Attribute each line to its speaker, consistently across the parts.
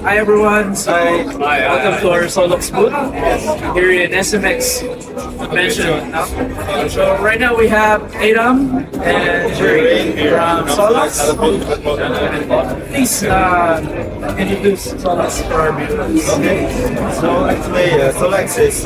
Speaker 1: Hi everyone, so welcome to our Solax booth here in SMX convention. So right now we have Adam and Jerry from Solax. Please introduce Solax for our viewers.
Speaker 2: Okay, so actually Solax is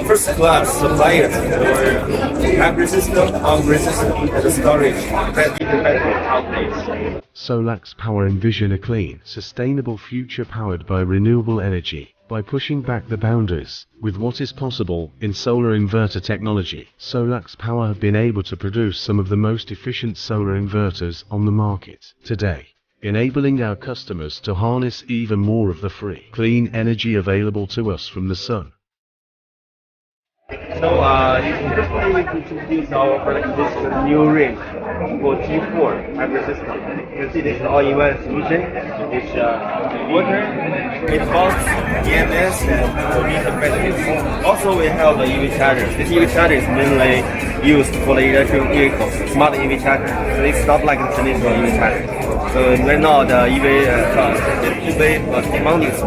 Speaker 2: first class supplier for hybrid system, on-grid system, and storage that independent outlets.
Speaker 3: Solax Power envision a clean, sustainable future powered by renewable energy. By pushing back the boundaries with what is possible in solar inverter technology, Solax Power have been able to produce some of the most efficient solar inverters on the market today, enabling our customers to harness even more of the free, clean energy available to us from the sun.
Speaker 2: So we introduce our product, this is a new range for G4 hybrid system. You can see this is all-in-one solution. It's water, it box, EMS, and lithium batteries. Also, we have the EV charger. This EV charger is mainly used for the electric vehicles, smart EV charger. So it's not like a traditional EV charger. So right now the EV demand is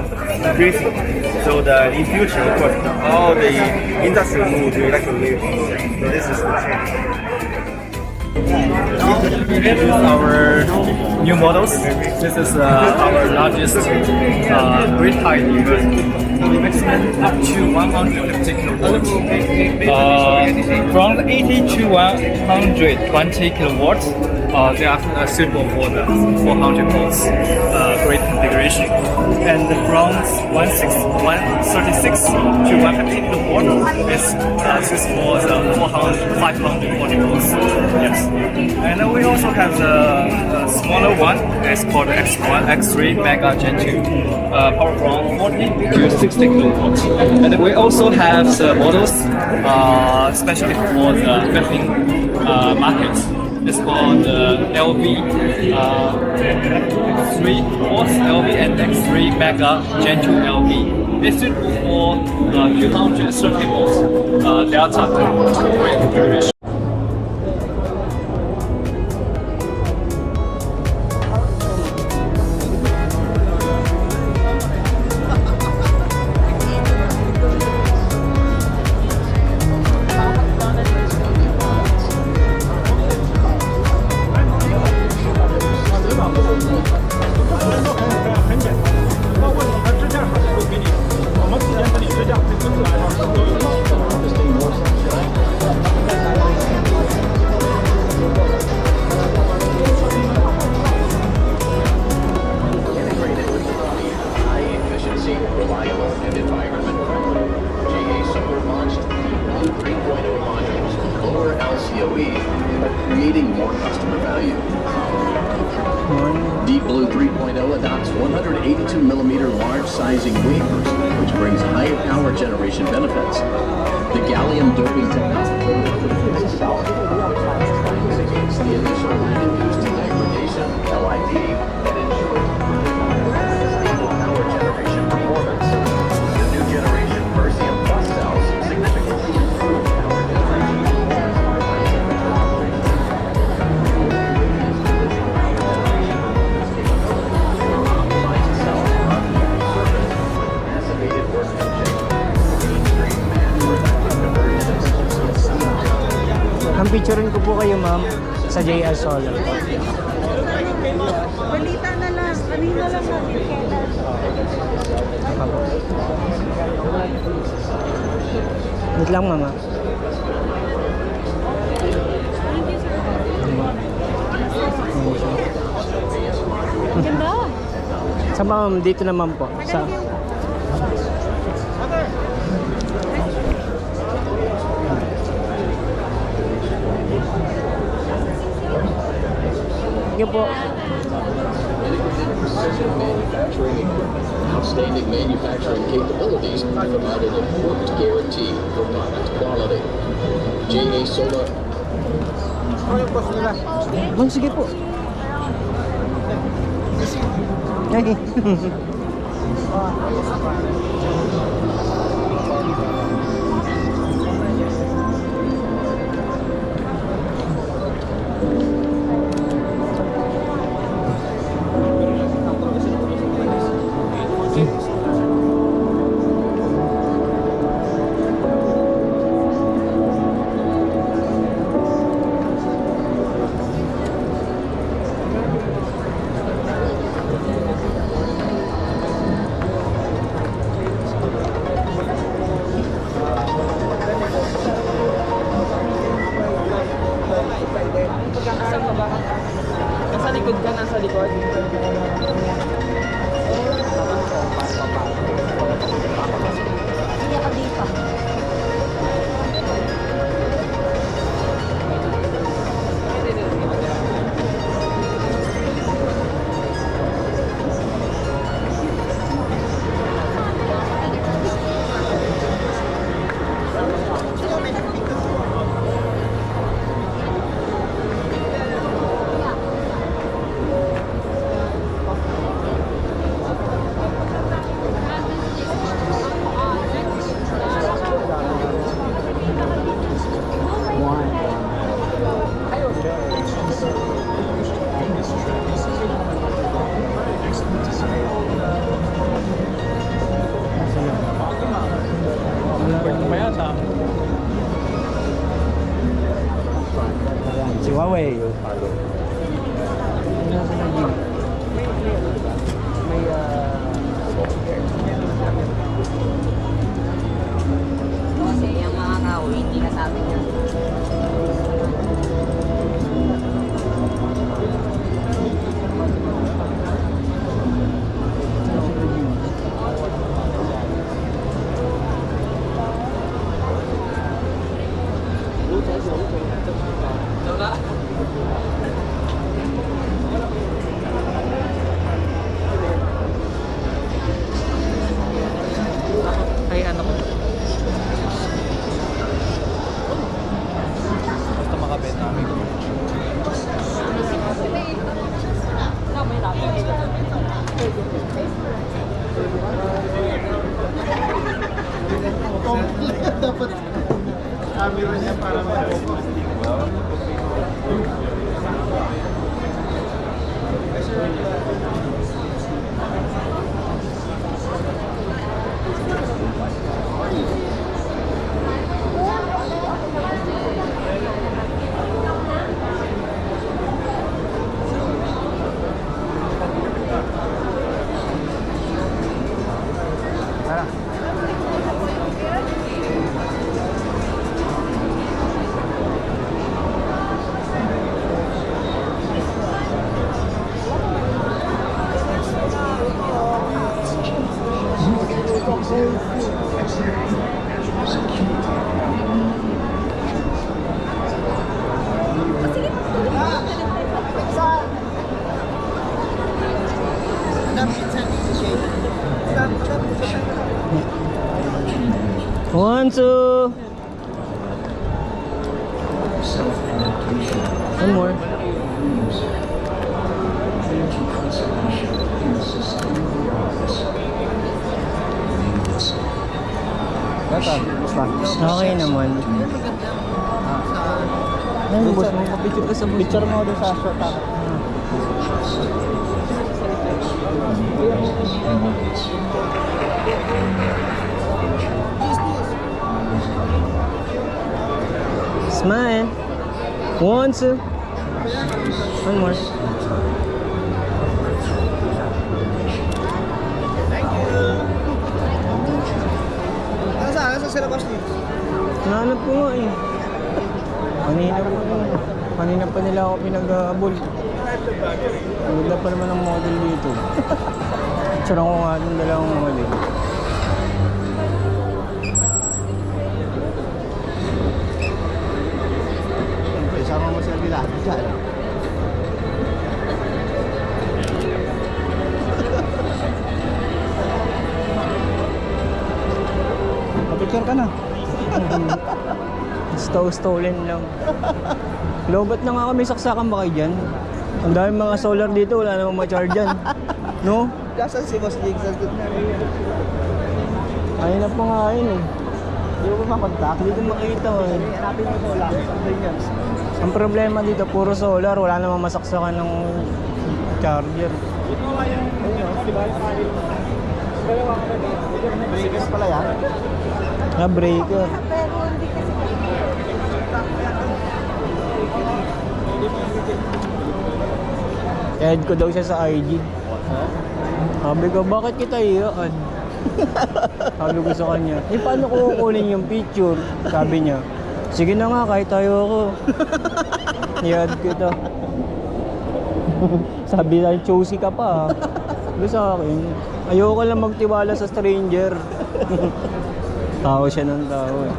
Speaker 2: increasing. So in future, of course, all the industry will move to electric vehicles. So this is the change. This is our new models. This is our largest grid height inverter. Maximum up to 150 kilowatts. From 80 to 120 kilowatts, they are suitable for the 400 volts grid configuration. And from 136 to 150 kilowatts is for the 540 volts. Yes. And we also have the smaller one. It's called X1, X3 Mega Gen 2. Power from 40 to 60 kilowatts. And we also have the models, especially for the building markets. It's called LV X3 LV and X3 Mega Gen 2 LV. It's suitable for 230 volts delta grid configuration.
Speaker 4: Creating more customer value. Deep Blue 3.0 adopts 182mm large sizing wafers, which brings higher power generation benefits. The gallium doping technology against the initial induced degradation, LID, and ensures stable power generation performance. The new generation Mercium Plus cells significantly improve power generation.
Speaker 5: Ang picturein ko po kayo ma'am sa JR Solar.
Speaker 6: Balita na lang, kanina lang natin kailan.
Speaker 5: Wait lang mama.
Speaker 6: Ganda.
Speaker 5: Sa ma'am, dito naman po. Sa Thank you po.
Speaker 4: Outstanding manufacturing capabilities provide an important guarantee for product quality. GA Solar.
Speaker 5: Oh, sige po. Okay. sa likod.
Speaker 6: Hindi ako dito.
Speaker 5: Si Huawei.
Speaker 6: Kasi yung mga tao, hindi na sabi niya.
Speaker 5: Ay, ano ko? Basta makabenta namin.
Speaker 2: Dapat camera niya para mag-focus.
Speaker 5: One, two. One more. Okay naman. Ano boss mo? Picture ka sa boss. Picture mo doon sa shot. Smile. One, two. One more.
Speaker 2: Nasa sila boss niyo?
Speaker 5: Nahanap ko nga eh. Kanina pa nila ako pinag-abol. Ang ganda pa naman ang model dito. Tsura ko nga itong dalawang model.
Speaker 2: Isama mo sila nila. Diyan.
Speaker 5: Picture ka na. Stolen lang. Lobat na nga kami, saksakan ba kayo dyan? Ang daming mga solar dito, wala namang ma-charge dyan. No?
Speaker 2: Kasan si Boss Jake sa good na rin?
Speaker 5: Ayun na pa nga yun eh.
Speaker 2: Hindi ko makontak.
Speaker 5: Hindi ko makita eh.
Speaker 2: Hanapin mo ko lang.
Speaker 5: Ang problema dito, puro solar, wala namang masaksakan ng charger.
Speaker 2: Breakers pala yan.
Speaker 5: Na breaker.
Speaker 6: Pero hindi kasi
Speaker 5: Add ko daw siya sa IG. Sabi ko, bakit kita i-add? Sabi ko sa kanya, paano ko kukunin yung picture? Sabi niya, sige na nga, kahit tayo ako. I-add kita. Sabi na, choosy ka pa. Sabi sa akin, ayoko lang magtiwala sa stranger. Tao siya ng tao eh.